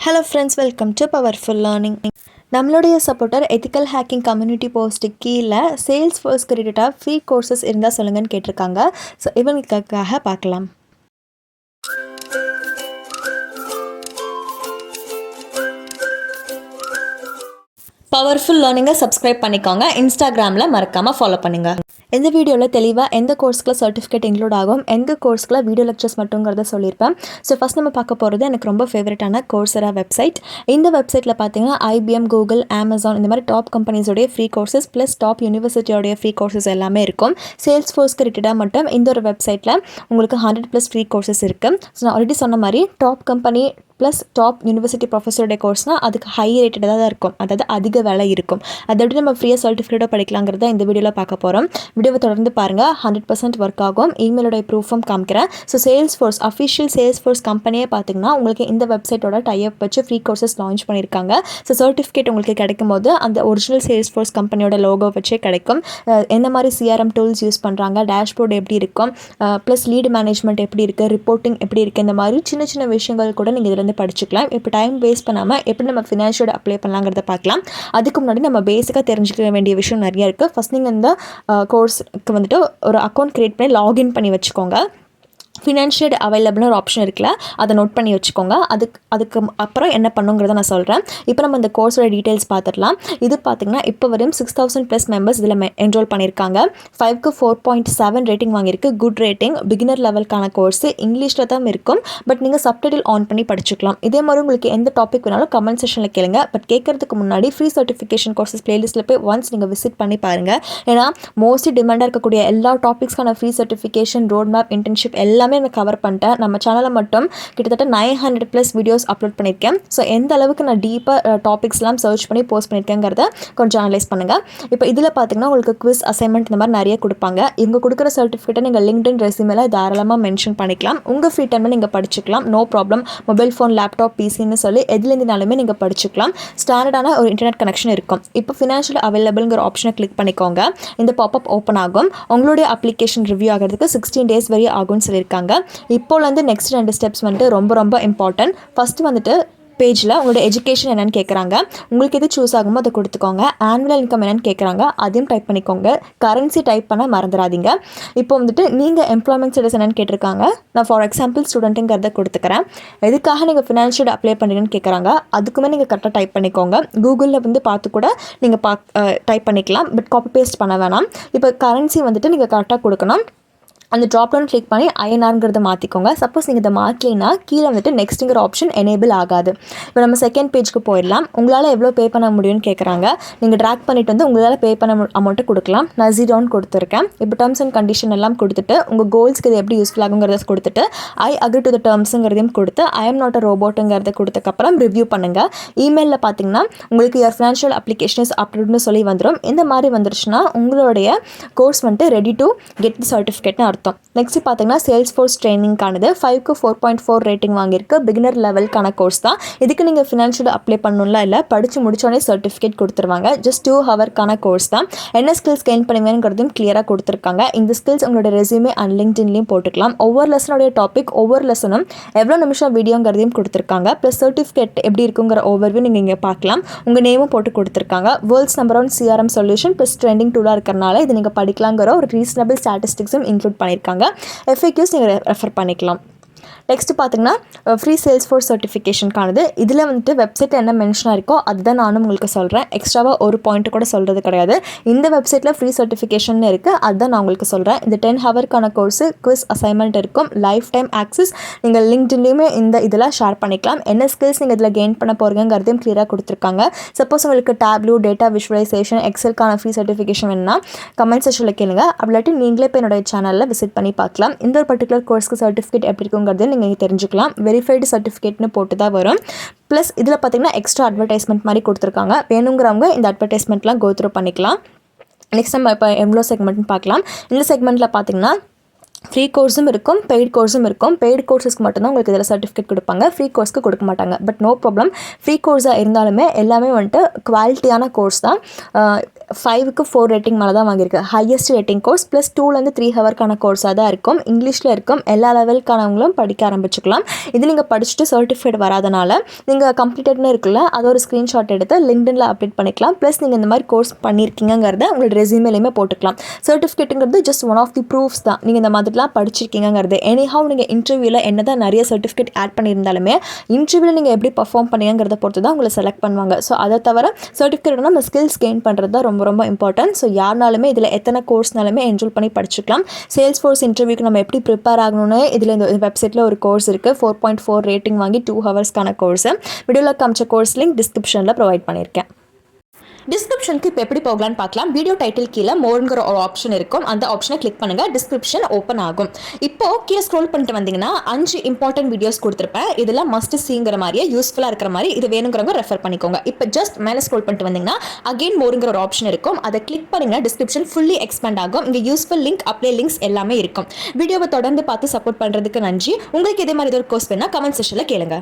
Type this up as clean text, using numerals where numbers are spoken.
Hello friends, welcome to Powerful Learning. நம்மளுடைய supporter ethical hacking community post கீழே Salesforce கிரெடிட்டாக free courses இருந்தால் சொல்லுங்கன்னு கேட்டிருக்காங்க. ஸோ இவங்களுக்காக பார்க்கலாம். பவர்ஃபுல் லேர்னிங்கை சப்ஸ்கிரைப் பண்ணிக்கோங்க. இன்ஸ்டாகிராமில் மறக்காமல் ஃபாலோ பண்ணுங்கள். இந்த வீடியோவில் தெளிவாக எந்த கோர்ஸ்க்குள்ள சர்டிஃபிகேட் இன்க்ளூட் ஆகும், எந்த கோர்ஸ்க்குள்ள வீடியோ லெக்சர்ஸ் மட்டுங்கிறத சொல்லியிருப்பேன். ஸோ ஃபஸ்ட் நம்ம பார்க்க போகிறது எனக்கு ரொம்ப ஃபேவரட்டான COURSERA வெப்சைட். இந்த வெப்சைட்டில் பார்த்தீங்கன்னா IBM, கூகுள், Amazon இந்த மாதிரி டாப் கம்பெனிஸோடைய ஃப்ரீ கோர்சஸ் ப்ளஸ் டாப் யூனிவர்சிட்டியோடைய ஃப்ரீ கோர்சஸ் எல்லாமே இருக்கும். சேல்ஸ்ஃபோர்ஸ்க்கு ரிலேட்டடாக மட்டும் இந்த ஒரு வெப்சைட்டில் உங்களுக்கு 100+ ஃப்ரீ கோர்சஸ் இருக்குது. ஸோ நான் ஆல்ரெடி சொன்ன மாதிரி top company plus top university ப்ரொஃபஸருடைய கோர்ஸ்னால் அதுக்கு ஹை ரேட்டடாக தான் இருக்கும், அதாவது அதிக விலை இருக்கும். அதை எப்படி நம்ம ஃப்ரீயாக சர்டிஃபிகேட்டாக படிக்கலாங்கிறத இந்த வீடியோவில் பார்க்க போகிறோம். வீடியோவை தொடர்ந்து பாருங்கள். 100% ஒர்க் ஆகும். இமெயிலோடைய ப்ரூஃபும் காமிக்கிறேன். ஸோ சேல்ஸ்ஃபோர்ஸ் அஃபிஷியல் சேல்ஸ்ஃபோர்ஸ் கம்பெனியே பார்த்தீங்கன்னா உங்களுக்கு இந்த வெப்சைட்டோட டைப் வச்சு ஃப்ரீ கோர்சஸ் லான்ச் பண்ணியிருக்காங்க. ஸோ சர்டிஃபிகேட் உங்களுக்கு கிடைக்கும் போது அந்த ஒரிஜினல் சேல்ஸ்ஃபோர்ஸ் கம்பெனியோட லோகோ வச்சே கிடைக்கும். எந்த மாதிரி CRM டூல்ஸ் யூஸ் பண்ணுறாங்க, டேஷ்போர்டு எப்படி இருக்கும், ப்ளஸ் லீடு மேனேஜ்மெண்ட் எப்படி இருக்குது, ரிப்போர்ட்டிங் எப்படி இருக்குது, இந்த மாதிரி சின்ன சின்ன விஷயங்கள் கூட நீங்கள் இதில் படிச்சுக்கலாம். இப்போ டைம் வேஸ்ட் பண்ணாமல் எப்படி நம்ம ஃபினான்ஷியல் அப்ளை பண்ணலாங்கிறத பார்க்கலாம். அதுக்கு முன்னாடி நம்ம பேசிக்காக தெரிஞ்சுக்க வேண்டிய விஷயம் நிறையா இருக்குது. ஃபஸ்ட் நீங்கள் இந்த கோர்ஸ்க்கு வந்துட்டு ஒரு அக்கௌண்ட் க்ரியேட் பண்ணி லாகின் பண்ணி வச்சுக்கோங்க. ஃபினான்ஷியல் அவைலபிள்னு ஒரு ஆப்ஷன் இருக்குல்ல, அதை நோட் பண்ணி வச்சுக்கோங்க. அதுக்கு அப்புறம் என்ன பண்ணுங்கிறத நான் சொல்கிறேன். இப்போ நம்ம இந்த கோர்ஸோட டீட்டெயில்ஸ் பார்த்துடலாம். இது பார்த்திங்கன்னா இப்போ வரையும் 6000+ மெம்பர்ஸ் இதில் என்ரோல் பண்ணியிருக்காங்க. 5க்கு 4.7 ரேட்டிங் வாங்கியிருக்கு. Good rating. பிகினர் லெவலுக்கான கோர்ஸு இங்கிலீஷில் தான் இருக்கும். பட் நீங்கள் சப்டைட்டில் ஆன் பண்ணி படிச்சுக்கலாம். இதே மாதிரி உங்களுக்கு எந்த டாபிக் வேணாலும் கமெண்ட் செக்ஷனில் கேளுங்க. பட் கேட்கறதுக்கு முன்னாடி ஃப்ரீ சர்டிஃபிகேஷன் கோர்சஸ் பிளேலிஸ்ட்டில் போய் ஒன்ஸ் நீங்கள் விசிட் பண்ணி பாருங்கள். ஏன்னா மோஸ்ட்லி டிமாண்டாக இருக்கக்கூடிய எல்லா டாபிக்ஸ்க்கான free certification, road map, internship எல்லாமே நான் கவர் பண்ணிட்டேன். நம்ம சேனலில் மட்டும் கிட்டத்தட்ட 900+ வீடியோஸ் அப்லோட் பண்ணியிருக்கேன். ஸோ எந்த அளவுக்கு நான் டீப்பாக டாபிக்ஸ்லாம் சர்ச் பண்ணி போஸ்ட் பண்ணியிருக்கேங்கிறத கொஞ்சம் அனலைஸ் பண்ணுங்கள். இப்போ இதில் பார்த்தீங்கன்னா உங்களுக்கு குவிஸ், அசைன்மெண்ட் இந்த மாதிரி நிறைய கொடுப்பாங்க. இவங்க கொடுக்குற சர்டிஃபிகேட்டை நீங்கள் லிங்க்டின் ரெஸ்யூமேல தாராளமாக மென்ஷன் பண்ணிக்கலாம். உங்கள் ஃப்ரீ டைமில் நீங்கள் படிச்சுக்கலாம். No problem. Mobile phone, laptop, பிசின்னு சொல்லி எதுலேருந்துனாலுமே நீங்கள் படிச்சுக்கலாம். ஸ்டாண்டர்டான ஒரு இன்டர்நெட் கனெக்ஷன் இருக்கும். இப்போ ஃபினான்ஷியல் அவைலபிள்ங்கிற ஆப்ஷனை கிளிக் பண்ணிக்கோங்க. இந்த பாப்அப் ஓப்பன் ஆகும். உங்களுடைய அப்ளிகேஷன் ரிவ்யூ ஆகிறதுக்கு 16 days வரை ஆகும்னு சொல்லியிருக்காங்க. இப்போலேருந்து நெக்ஸ்ட் 2 ஸ்டெப்ஸ் வந்துட்டு ரொம்ப இம்பார்ட்டன்ட். ஃபஸ்ட்டு வந்துட்டு பேஜில் உங்களோட எஜுகேஷன் என்னென்னு கேட்குறாங்க. உங்களுக்கு எது சூஸ் ஆகுமோ அதை கொடுத்துக்கோங்க. ஆனுவல் இன்கம் என்னென்னு கேட்குறாங்க, அதையும் டைப் பண்ணிக்கோங்க. கரன்சி டைப் பண்ண மறந்துடாதீங்க. இப்போ வந்துட்டு நீங்கள் எம்ப்ளாய்மெண்ட் ஸ்டேட்டஸ் என்னென்னு கேட்டிருக்காங்க. நான் ஃபார் எக்ஸாம்பிள் ஸ்டூடெண்ட்டுங்கிறத கொடுத்துக்கிறேன். எதுக்காக நீங்கள் ஃபினான்ஷியல் அப்ளை பண்ணுறீங்கன்னு கேட்குறாங்க. அதுக்குமே நீங்கள் கரெக்டாக டைப் பண்ணிக்கோங்க. கூகுளில் வந்து பார்த்து கூட நீங்கள் டைப் பண்ணிக்கலாம். பட் காப்பி பேஸ்ட் பண்ண வேணாம். இப்போ கரன்சி வந்துட்டு நீங்கள் கரெக்டாக கொடுக்கணும். அந்த ட்ராப் டவுன் கிளிக் பண்ணி INRங்கிறத மாற்றிக்கோங்க. சப்போஸ் நீங்கள் இதை மாற்றலைன்னா கீழே வந்துட்டு நெக்ஸ்ட்டுங்கிற ஆப்ஷன் எனேபிள் ஆகாது. இப்போ நம்ம செகண்ட் பேஜ்க்கு போயிடலாம். உங்களால் எவ்வளோ பே பண்ண முடியும்னு கேட்குறாங்க. நீங்கள் ட்ராக் பண்ணிட்டு வந்து உங்களால் பே பண்ண அமௌண்ட்டை கொடுக்கலாம். நான் 0 கொடுத்துருக்கேன். இப்போ டேர்ம்ஸ் அண்ட் கண்டிஷன் எல்லாம் கொடுத்துட்டு உங்கள் கோல்ஸ்க்கு இது எப்படி யூஸ்ஃபுல் ஆகுங்கிறத கொடுத்துட்டு ஐ அக்ரி டு த டேர்ம்ஸுங்கிறதையும் கொடுத்து ஐ எம் நாட் அ ரோபோட்டுங்கிறத கொடுத்தக்கப்புறம் ரிவ்யூ பண்ணுங்கள். இமெயிலில் பார்த்தீங்கன்னா உங்களுக்கு யுவர் ஃபினான்ஷியல் அப்ளிகேஷன் இஸ் அப்லோட்னு சொல்லி வந்துடும். இந்த மாதிரி வந்துருச்சுன்னா உங்களுடைய கோர்ஸ் வந்துட்டு ரெடி டு கெட் தி சர்டிஃபிகேட்னு அர்த்தம். நெக்ஸ்ட் பார்த்தீங்கன்னா சேல்ஸ்ஃபோர்ஸ் ட்ரைனிங்கானது 5க்கு 4.4 ரேட்டிங் வாங்கியிருக்கு. பிகினர் லெவலுக்கான கோர்ஸ் தான். இதுக்கு நீங்கள் ஃபினான்ஷியல் அப்ளை பண்ணணும்ல இல்லை, படித்து முடிச்சோடனே சர்டிஃபிகேட் கொடுத்துருவாங்க. ஜஸ்ட் 2 ஹவர்க்கான கோர்ஸ் தான். என்ன ஸ்கில்ஸ் கெயின் பண்ணுவீங்கிறதையும் கிளியராக கொடுத்துருக்காங்க. இந்த ஸ்கில்ஸ் உங்களோட ரெஸ்யூமே அண்ட் லிங்க்டின்லையும் போட்டுக்கலாம். ஒவ்வொரு லெசனுடைய டாபிக், ஒவ்வொரு லெசனும் எவ்வளோ நிமிஷம் வீடியோங்கிறதையும் கொடுத்துருக்காங்க. ப்ளஸ் சர்டிஃபிகேட் எப்படி இருக்குங்கிற ஓவர்வியூ நீங்கள் இங்கே பார்க்கலாம். உங்கள் நேமும் போட்டு கொடுத்துருக்காங்க. World's number 1 CRM solution plus trending டூலாக இருக்கிறனால இது நீங்கள் படிக்கலாங்கிற ஒரு ரீசனபிள் ஸ்டாட்டிஸ்டிக்ஸும் இன்க்ளூட் பண்ணியிருக்காங்க. FAQs நீங்கள் ரெஃபர் பண்ணிக்கலாம். நெக்ஸ்ட் பார்த்தீங்கன்னா ஃப்ரீ சேல்ஸ்ஃபோர்ஸ் சர்டிஃபிகேஷனுக்கானது. இதில் வந்துட்டு வெப்சைட்டில் என்ன மென்ஷனாக இருக்கோ அதுதான் நானும் உங்களுக்கு சொல்கிறேன். எக்ஸ்ட்ராவாக ஒரு பாயிண்ட் கூட சொல்கிறது கிடையாது. இந்த வெப்சைட்டில் ஃப்ரீ சர்டிஃபிகேஷன் இருக்குது, அதுதான் நான் உங்களுக்கு சொல்கிறேன். இந்த 10 ஹவர்க்கான கோர்ஸு, குவிஸ், அசைன்மெண்ட் இருக்கும். Life time access. நீங்கள் லிங்க்டின்லையுமே இந்த இதெல்லாம் ஷேர் பண்ணிக்கலாம். என்ன ஸ்கில்ஸ் நீங்கள் இதில் கெயின் பண்ண போகிறீங்கிறதையும் கிளியராக கொடுத்துருக்காங்க. சப்போஸ் உங்களுக்கு டேப்லூ, டேட்டா விஷுவலைசேஷன், எக்ஸலுக்கான ஃப்ரீ சர்டிஃபிகேஷன் வேணும்னா கமெண்ட் செக்ஷனில் கேளுங்க. அப்படிலாட்டி நீங்களே இப்போ என்னோட சேனலில் விசிட் பண்ணி பார்க்கலாம். இந்த ஒரு பர்டிகுலர் கோர்ஸ்க்கு சர்டிஃபிகேட் எப்படி இருக்குங்கிறது நீங்கள் தெரிஞ்சுக்கலாம். வெரிஃபைடு சர்டிஃபிகேட்னு போட்டு தான் வரும். ப்ளஸ் இதில் பார்த்தீங்கன்னா எக்ஸ்ட்ரா அட்வர்டைஸ்மெண்ட் மாதிரி கொடுத்துருக்காங்க. வேணுங்கிறவங்க இந்த அட்வர்டைஸ்மெண்ட்லாம் கோ த்ரூ பண்ணிக்கலாம். நெக்ஸ்ட் நம்ம இப்போ எவ்வளோ செக்மெண்ட்னு பார்க்கலாம். இந்த செக்மெண்ட்டில் பார்த்தீங்கன்னா ஃப்ரீ கோர்ஸும் இருக்கும், பெய்ட் கோர்ஸும் இருக்கும். பெய்ட் கோர்ஸஸ்க்கு மட்டும்தான் உங்களுக்கு இதில் சர்டிஃபிகேட் கொடுப்பாங்க, ஃப்ரீ கோர்ஸ்க்கு கொடுக்க மாட்டாங்க. பட் நோ ப்ராப்ளம், ஃப்ரீ கோர்ஸாக இருந்தாலுமே எல்லாமே வந்துட்டு குவாலிட்டியான கோர்ஸ் தான். 5க்கு 4 ரேட்டிங் மேலே தான் வாங்கியிருக்கு. ஹையஸ்ட் ரேட்டிங் கோர்ஸ் ப்ளஸ் 2லேருந்து 3 ஹவர்க்கான கோர்ஸாக தான் இருக்கும். இங்கிலீஷில் இருக்கும், எல்லா லெவலுக்கானவங்களும் படிக்க ஆரம்பிச்சுக்கலாம். இது நீங்கள் படிச்சுட்டு சர்டிஃபிகேட் வராதனால நீங்கள் கம்ப்ளீட்டட்னு இருக்குல்ல, அதை ஒரு ஸ்க்ரீன்ஷாட் எடுத்து லிங்க்டின்ல அப்டேட் பண்ணிக்கலாம். ப்ளஸ் நீங்கள் இந்த மாதிரி கோர்ஸ் பண்ணியிருக்கீங்கிறத உங்களோட ரெஸ்யூமேலையுமே போட்டுக்கலாம். சர்டிஃபிகேட்டுங்கிறது just one of the proofs தான், நீங்கள் இந்த மாதிரிலாம் படிச்சிருக்கீங்கிறது. எனிஹவ் நீங்கள் இன்டர்வியூவில் என்ன தான் நிறைய சர்டிஃபிகேட் ஆட் பண்ணியிருந்தாலுமே இன்டர்வியூவில் நீங்கள் எப்படி பர்ஃபார்ம் பண்ணீங்கிறத பொறுத்து தான் உங்களை செலக்ட் பண்ணுவாங்க. ஸோ அதை தவிர சர்டிஃபிகேட் நம்ம ஸ்கில்ஸ் கெயின் பண்ணுறது தான் ரொம்ப ரொம்ப இம்பார்ட்டன்ட். ஸோ யாருனாலுமே இதில் எத்தனை கோர்ஸ்னாலுமே என்ரோல் பண்ணி படிச்சுக்கலாம். சேல்ஸ்ஃபோர்ஸ் இன்டர்வியூக்கு நம்ம எப்படி ப்ரிப்பேர் ஆகணும்னு இதில் இந்த வெப்சைட்டில் ஒரு கோர்ஸ் இருக்குது. 4.4 ரேட்டிங் வாங்கி 2 ஹவர்ஸ்க்கான கோர்ஸு. வீடியோவில் காமிச்ச கோர்ஸ் லிங்க் டிஸ்கிரிப்ஷனில் ப்ரொவைட் பண்ணியிருக்கேன். டிஸ்கிரிப்ஷனுக்கு இப்போ எப்படி போகலான்னு பார்க்கலாம். வீடியோ டைட்டில் கீழே மோர்ங்கிற ஒரு ஆப்ஷன் இருக்கும், அந்த ஆப்ஷனை கிளிக் பண்ணுங்கள், டிஸ்கிரிப்ஷன் ஓப்பன் ஆகும். இப்போது கீழே ஸ்க்ரோல் பண்ணிட்டு வந்தீங்கன்னா 5 இம்பார்ட்டன்ட் வீடியோஸ் கொடுத்துருப்பேன். இதில் மஸ்ட் சீங்கிற மாதிரியே யூஸ்ஃபுல்லாக இருக்கிற மாதிரி இது வேணுங்கிறவங்க ரெஃபர் பண்ணிக்கோங்க. இப்போ ஜஸ்ட் மேலே ஸ்க்ரோல் பண்ணிட்டு வந்தீங்கன்னா அகெயின் மோர்ங்கிற ஒரு ஆப்ஷன் இருக்கும், அதை கிளிக் பண்ணிங்கன்னா டிஸ்கிரிப்ஷன் ஃபுல்லி எக்ஸ்பேண்ட் ஆகும். இங்கே யூஸ்ஃபுல் லிங்க், அப்ளை லிங்க்ஸ் எல்லாமே இருக்கும். வீடியோவை தொடர்ந்து பார்த்து சப்போர்ட் பண்ணுறதுக்கு நன்றி. உங்களுக்கு இதே மாதிரி ஒரு கோர்ஸ் வேணா கமெண்ட் செக்ஷனில் கேளுங்க.